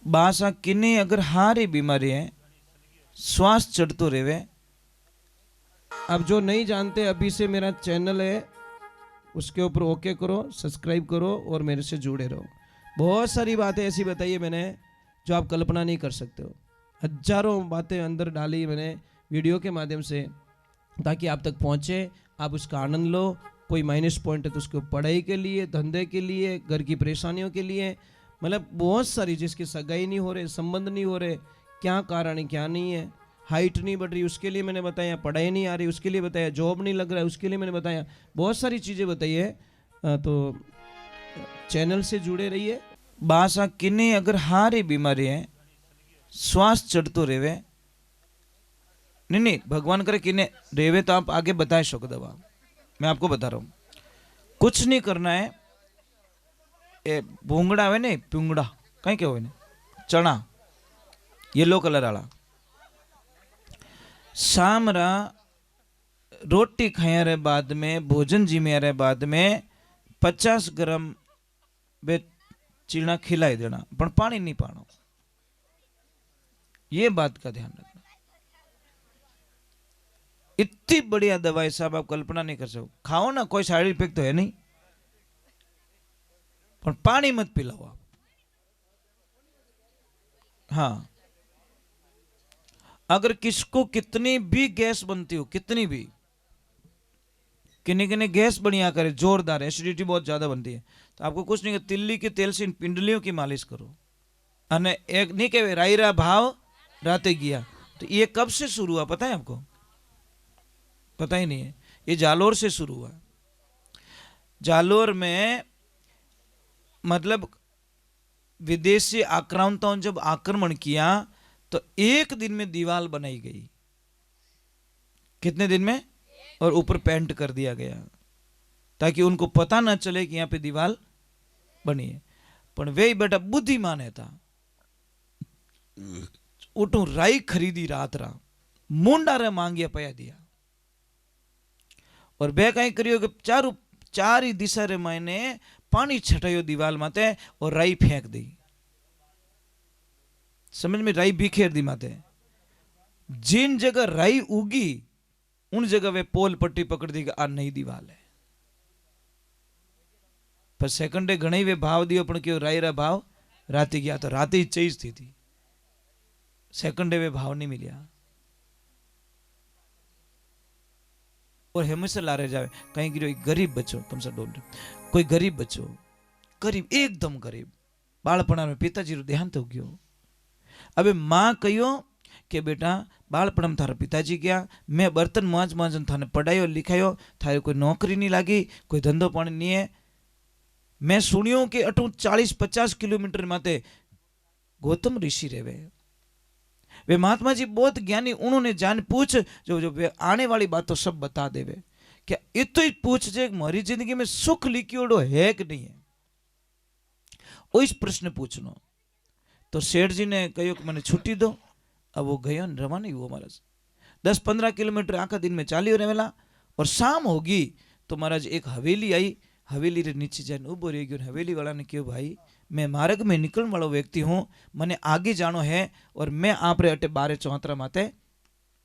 बासा किन्नी अगर हारी बीमारी है, श्वास चढ़तो रेवे। अब जो नहीं जानते, अभी से मेरा चैनल है, उसके ऊपर ओके करो, सब्सक्राइब करो और मेरे से जुड़े रहो। बहुत सारी बातें ऐसी बताई है मैंने जो आप कल्पना नहीं कर सकते हो। हजारों बातें अंदर डाली मैंने वीडियो के माध्यम से, ताकि आप तक पहुंचे, आप उसका आनंद लो। कोई माइनस पॉइंट है तो उसको पढ़ाई के लिए, धंधे के लिए, घर की परेशानियों के लिए, मतलब बहुत सारी, जिसकी सगाई नहीं हो रहे, संबंध नहीं हो रहे, क्या कारण है क्या नहीं है, हाइट नहीं बढ़ रही उसके लिए मैंने बताया, पढ़ाई नहीं आ रही उसके लिए बताया, जॉब नहीं लग रहा है उसके लिए मैंने बताया, बहुत सारी चीज़ें बताई है। तो चैनल से जुड़े रहिए। बासा किन्नी अगर हारी बीमारी है, श्वास चढ़तो रेवे, नहीं नहीं भगवान करे किन्ने रेवे तो आप आगे बता सको दवा। मैं आपको बता रहा हूँ, कुछ नहीं करना है। ए भूंगड़ा है नहीं, पुंगड़ा कहीं क्या हो, चना येलो कलर वाला, सामरा रोटी खाया रे बाद में, भोजन जिम्या रे बाद में 50 ग्राम बे चीना खिलाई देना, पर पानी नहीं पाना। ये बात का ध्यान रखना। इतनी बढ़िया दवाई साहब आप कल्पना नहीं कर सकते। खाओ ना, कोई साइड इफेक्ट तो है नहीं, पर पानी मत पिलाओ आप। हाँ, अगर किसको कितनी भी गैस बनती हो, कितनी भी, किन्नी किन्नी गैस बढ़िया करे, जोरदार एसिडिटी बहुत ज्यादा बनती है, तो आपको कुछ नहीं, तिल्ली के तेल से इन पिंडलियों की मालिश करो। अने एक नहीं कहे रायरा भाव राते गया, तो ये कब से शुरू हुआ पता है आपको? पता ही नहीं है। ये जालोर से शुरू हुआ। जालोर में मतलब विदेशी आक्रांताओं ने जब आक्रमण किया तो एक दिन में दीवार बनाई गई। कितने दिन में? और ऊपर पेंट कर दिया गया ताकि उनको पता ना चले कि यहाँ पे दीवार बनी है। पर वे बेटा बुद्धिमान है था, उठू राई खरीदी रात रा, मुंडा रे मांगिया पया दिया, और बे कई करियो कि चार ही दिशा रे मायने पानी छटायो दीवाल माते और राई फेंक दी। समझ में? राई बिखेर दी माते। जिन जगह राई उगी उन जगह वे पोल पट्टी पकड़ दी कि आ नई दीवाल है। पर सेकंडे घणी वे भाव दियो, पण क्यों राई रा भाव राती गया, तो राती चीज थी सेकंडे वे भाव नहीं मिलिया। और हमेशा लारे जावे कहीं गिरो गरीब बच्चो, तुमसे डोल कोई गरीब बच्चो, गरीब एकदम गरीब, बाळपणा में पिताजी रो देहांत हो गयो। अबे मां कहियो कि बेटा बाळपण में थारा पिताजी गया, मैं बर्तन मांज मांजन थाने पढ़ायो लिखायो, थारे कोई नौकरी नहीं लागी, कोई धंधो पानी नहीं है। मैं सुनियो कि अटू 40-50 किलोमीटर माते गौतम ऋषि रेवे, वे महात्मा जी बहुत ज्ञानी, उन्होंने जान पूछ जो जो वे आने वाली बात तो सब बता देवे। क्या इतो ही पूछ जे मारी जिंदगी में सुख लिखियोड़ो है कि नहीं है, वो इस प्रश्न पूछनो। तो सेठ जी ने कहो कि मैंने छुट्टी दो। अब वो गयो रवाना हुआ महाराज, 10-15 किलोमीटर आखा दिन में चालियो रहेला। और शाम होगी तो महाराज एक हवेली आई, हवेली रे नीचे जाने उभो रह गयो। हवेली वाला ने कहो भाई मैं मार्ग में निकलने वाला व्यक्ति हूँ, मने आगे जानो है और मैं आप रे अटे 12-34 माते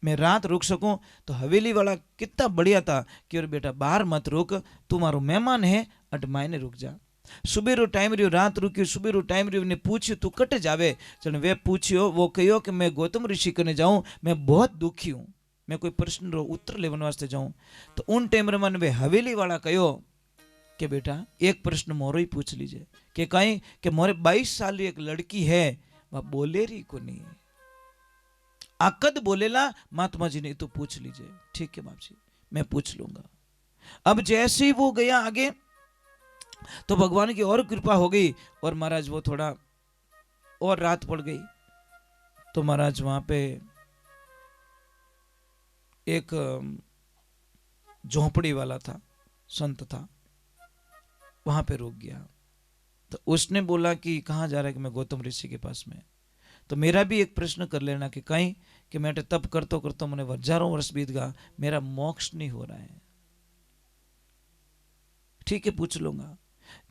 मैं रात रुक सकूं। तो हवेली वाला कितना बढ़िया था कि और बेटा बाहर मत रुक, तू मारो मेहमान है, अट मायने रुक जा। सुबह रो टाइम रियो, रात रुकी, सुबह रो टाइम रियो ने पूछ्यो तू कट जावे, चल वे पूछ्यो, वो कहो कि मैं गौतम ऋषि कने जाऊं, मैं बहुत दुखी हूं, मैं कोई प्रश्न रो उत्तर लेवन वास्ते जाऊं। तो उन टाइम रे मन वे हवेली वाला कहो कि बेटा एक प्रश्न मोरो ही पूछ लीजिए, कि कहीं कि मोरे 22 साल की एक लड़की है, वह बोले रही को नहीं, आकद बोलेला महात्मा जी ने तो पूछ लीजिए। ठीक है बाप जी, मैं पूछ लूंगा। अब जैसे ही वो गया आगे तो भगवान की और कृपा हो गई, और महाराज वो थोड़ा और रात पड़ गई तो महाराज वहां पे एक झोंपड़ी वाला था, संत था, वहां पे रुक गया। तो उसने बोला कि कहाँ जा रहा है? कि मैं गौतम ऋषि के पास में। तो मेरा भी एक प्रश्न कर लेना कि कहीं कि मैं तप करतो करतो मैंने हजारों वर्ष बीत गया, मेरा मोक्ष नहीं हो रहा है। ठीक है पूछ लूंगा।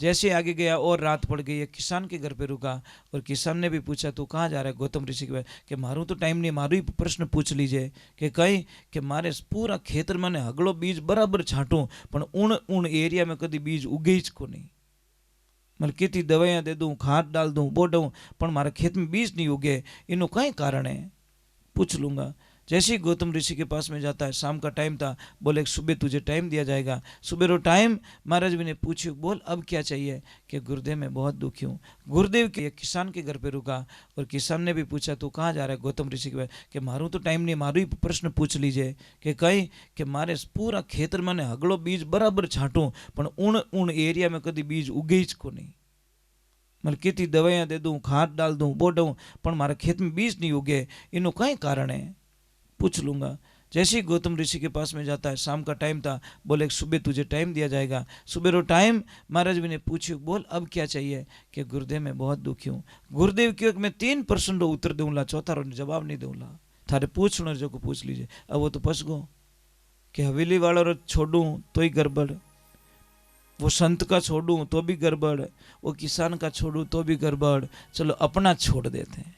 जैसे आगे गया और रात पड़ गई, एक किसान के घर पे रुका और किसान ने भी पूछा तू कहाँ जा रहा है गौतम ऋषि के पास कि मारू तो टाइम नहीं, मारू ही प्रश्न पूछ लीजिए कि कहीं कि मारे पूरा खेतर में हगड़ो बीज बराबर छांटू पण उन उन एरिया में कभी बीज उगे ज को नहीं, मतलब कितनी दवाइयाँ दे दूँ, खाद डाल दूँ, बो दूँ, पण मारे खेत में बीज नहीं उगे, इनो कई कारण है, पूछ लूँगा। जैसे ही गौतम ऋषि के पास में जाता है, शाम का टाइम था, बोले सुबह तुझे टाइम दिया जाएगा। सुबह रो टाइम महाराज जी ने पूछा बोल अब क्या चाहिए कि गुरुदेव मैं बहुत दुखी हूँ। गुरुदेव के किसान के घर पे रुका और किसान ने भी पूछा तू कहाँ जा रहा है गौतम ऋषि के पास कि मारू तो टाइम नहीं, मारू ही प्रश्न पूछ लीजिए कि कहीं कि मारे पूरा खेतर में हगड़ो बीज बराबर छांटू पण उन उन एरिया में कभी बीज उगे ज को नहीं, मतलब कितनी दवाइयाँ दे दूँ, खाद डाल दूँ, बो दूँ, पण मारे खेत में बीज नहीं उगे, इनो कई कारण है, पूछ लूँगा। जैसे ही गौतम ऋषि के पास में जाता है, शाम का टाइम था, बोले सुबह तुझे टाइम दिया जाएगा। सुबह रो टाइम महाराज जी ने पूछा बोल अब क्या चाहिए कि गुरुदेव मैं बहुत दुखी हूँ। गुरुदेव क्यों मैं 3% उत्तर दूंगा, चौथा रो जवाब नहीं दूंगा, थारे पूछना जो को पूछ लीजिए। अब वो तो फंस गो कि हवेली वाला रो छोड़ू तो ही गड़बड़, वो संत का छोड़ूं तो भी गड़बड़, वो किसान का छोड़ूं तो भी गड़बड़, चलो अपना छोड़ देते हैं।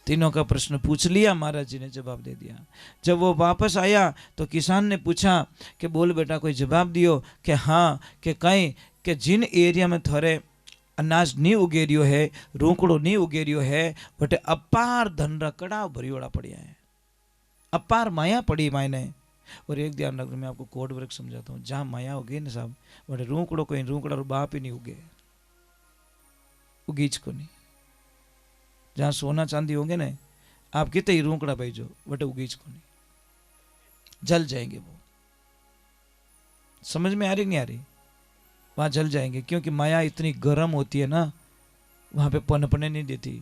तीनों का प्रश्न पूछ लिया, महाराज जी ने जवाब दे दिया। जब वो वापस आया तो किसान ने पूछा कि बोल बेटा कोई जवाब दियो कि हाँ कि कहीं कि जिन एरिया में थोड़े अनाज नहीं उगेरियो है, रोकड़ो नहीं उगेरियो है, बटे अपार धन रकड़ा भरियोड़ा पड़िया है, अपार माया पड़ी मायने। और एक ध्यान रखना, मैं आपको कोड वर्क समझाता हूँ, जहाँ माया होगी ना साहब बटे रोकड़ो कोई रोकड़ा रो बाप ही नहीं उगे, उगीच को नहीं। जहाँ सोना चांदी होंगे ना, आप कितने ही रोकड़ा भेजो बटे उगीच को नहीं, जल जाएंगे वो। समझ में आ रही नहीं आ रही? वहां जल जाएंगे क्योंकि माया इतनी गर्म होती है ना, वहां पे पनपने नहीं देती।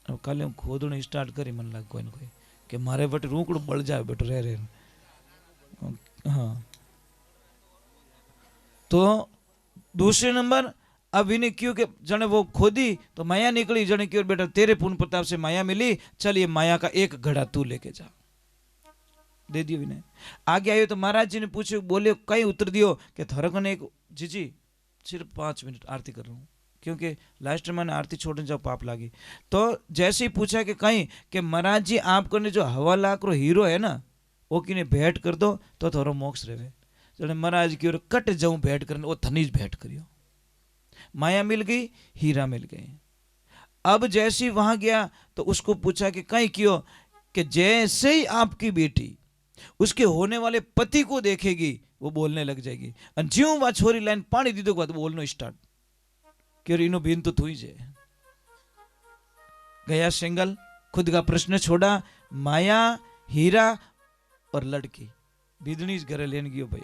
अब कल हम खोदने स्टार्ट करी मन लग कोई ना कोई कि मारे बट रोकड़ो बढ़ जाए बट रह। हाँ तो दूसरे नंबर अब इन्हें क्यों कि जने वो खोदी तो माया निकली, जने क्यों बेटा तेरे पूर्ण प्रताप से माया मिली, चल ये माया का एक घड़ा तू लेके जा, दे दियो विनय। आगे आयो तो महाराज जी ने पूछे बोले कई उत्तर दियो कि थरक ने एक जी सिर्फ 5 मिनट आरती कर रहा हूँ क्योंकि लास्ट में मैंने आरती छोड़ने जाओ पाप लागी। तो जैसे ही पूछा कि कहीं कि महाराज जी आपको ने जो 1.25 लाख रो हीरो है ना वो किने भेंट कर दो तो थोड़ा मोक्ष रहे। जने महाराज की ओर कट जाऊं भेंट करने, वो थनीज भेंट करियो, माया मिल गई, हीरा मिल गए। अब जैसे ही वहां गया तो उसको पूछा कि कहीं क्यों कि जैसे ही आपकी बेटी उसके होने वाले पति को देखेगी वो बोलने लग जाएगी, और ज्यों वह छोरी लाइन पानी दी दो बाद बोलना स्टार्ट क्यों इनो बीन तो थू ही जे गया सिंगल। खुद का प्रश्न छोड़ा, माया हीरा और लड़की बिदनीज घरे लेन गयो भाई।